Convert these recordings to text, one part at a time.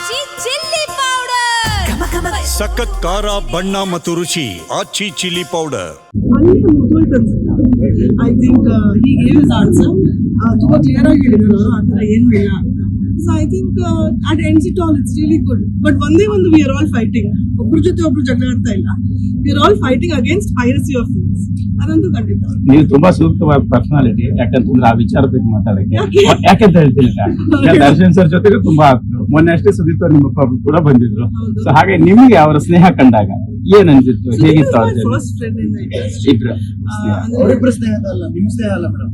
ಆಚಿ chilli powder ಸಖತ್ ಖಾರ ಬಣ್ಣ ಮತ್ತು ರುಚಿ Aachi chilli powder. I think he gave his answer. ತುಂಬಾ ಕ್ಲಿಯರ್ ಆಗಿ ಹೇಳಿದ್ರು ಅವರು, ಆ ಥರ ಏನೂ ಇಲ್ಲ ಅಂತ. So I think at ends it all it's really good. But ಒಂದೇ ಒಂದು ವಿ ಆರ್ ಆಲ್ ಫೈಟಿಂಗ್, ಒಬ್ರ ಜೊತೆ ಒಬ್ರು ಜಗಳ ಆಡ್ತಾ ಇಲ್ಲ. We are all fighting against piracy of films. ಅದಂತೂ ಖಂಡಿತ. ನೀವು ತುಂಬಾ ಸೂಕ್ತವಾದ ಪರ್ಸನಾಲಿಟಿ, ಯಾಕಂತಂದ್ರೆ ಆ ವಿಚಾರ ಬಗ್ಗೆ ಮಾತಾಡಕ್ಕೆ. ಯಾಕೆಂತ ಹೇಳ್ತೀನಿ, ದರ್ಶನ್ ಸರ್ ಜೊತೆಗೆ ತುಂಬಾ ಆಗ್ತದೆ. ಮೊನ್ನೆ ಅಷ್ಟೇ ಸುದೀಪ್ ನಿಮ್ಮ ಪಾಪ ಕೂಡ ಬಂದಿದ್ರು. ಸೊ ಹಾಗೆ ನಿಮ್ಗೆ ಅವರ ಸ್ನೇಹ ಕಂಡಾಗ ಏನ್ ಅನ್ಸಿತ್ತು, ಹೇಗಿತ್ತು ಫಸ್ಟ್ ಫ್ರೆಂಡ್ ಇಂದ ಇಬ್ರು ಸ್ನೇಹ ಅಲ್ಲ, ನಿಮ್ ಸ್ನೇಹ ಅಲ್ಲ ಮೇಡಮ್,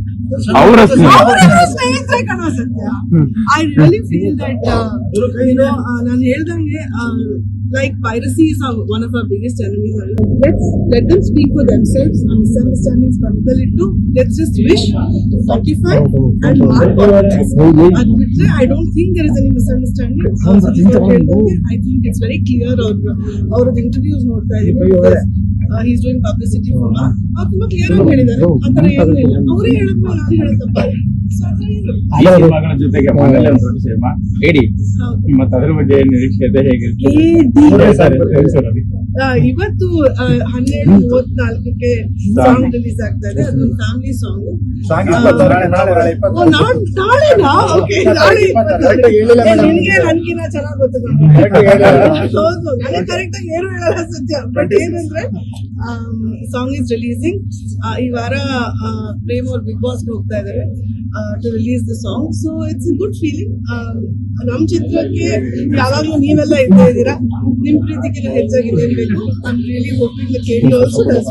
ಅವರ ಸ್ನೇಹ. ಸ್ನೇಹಿತರೆ ಕಣೋ ಸತ್ಯ. ಐ ರಿಯಲಿ ಫೀಲ್ ದಟ್ ನಾನು ಹೇಳ್ದಂಗೆ like piracy is one of our biggest enemies. Let them speak for themselves. Misunderstandings ಬರ್ತಲಿಟ್ಟು, let's just wish 45 and mark politics. I don't think there is any misunderstanding. I think it's very clear. ಅವ್ರದ್ದು interviews ನೋಡ್ತಾ ಇದೀವಿ. He's doing publicity for us. ಅವ್ರು ತುಂಬಾ clear ಆಗಿ ಹೇಳಿದ್ದಾರೆ, ಆ ಥರ ಏನೂ ಇಲ್ಲ. ಅವರೇ ಹೇಳಿದ್ಮೇಲೆ ನಾನು ಹೇಳೋದು ತಪ್ಪಾಗಿ. ಸೊ ಆ ಥರ ಏನು ಈ ಸಿನಿಮಾಗಳ ಜೊತೆಗೆ ಮನೇಲಿ ಒಂದು ದೊಡ್ಡ ಸಿನಿಮಾ ಏಡಿ, ಮತ್ತೆ ಅದ್ರ ಬಗ್ಗೆ ನಿರೀಕ್ಷೆ ಇದೆ, ಹೇಗೆ? ಇವತ್ತು 12:34ಕ್ಕೆ ಸಾಂಗ್ ರಿಲೀಸ್ ಆಗ್ತಾ ಇದೆ. ಅದೊಂದು ಫ್ಯಾಮಿಲಿ ಸಾಂಗ್. ನಾಳೆನಾ? ಓಕೆ, ನಾಳೆ 20. ನಿನ್ಗೆ ನನ್ಗಿನ ಚೆನ್ನಾಗಿ ಗೊತ್ತು. ಹೌದು, ನನಗೆ ಕರೆಕ್ಟ್ ಆಗಿ ಏನು ಹೇಳಲ್ಲ ಸತ್ಯ. ಬಟ್ ಏನಂದ್ರೆ ಸಾಂಗ್ ಇಸ್ ರಿಲೀಸಿಂಗ್ ಈ ವಾರ. ಪ್ರೇಮ್ ಅವ್ರು ಬಿಗ್ ಬಾಸ್ ಹೋಗ್ತಾ ಇದಾರೆ to release the song. So it's a good feeling. ನಮ್ ಚಿತ್ರಕ್ಕೆ ಯಾವಾಗ್ಲೂ ನೀವೆಲ್ಲ ಇದ್ದೇ ಇದ್ದೀರಾ. ನಿಮ್ ಪ್ರೀತಿಗಿಂತ ಹೆಚ್ಚಾಗಿ ಬೇಕು. I am really hoping the ಕೇಳಿ ಆಲ್ಸೋ ಡಸ್.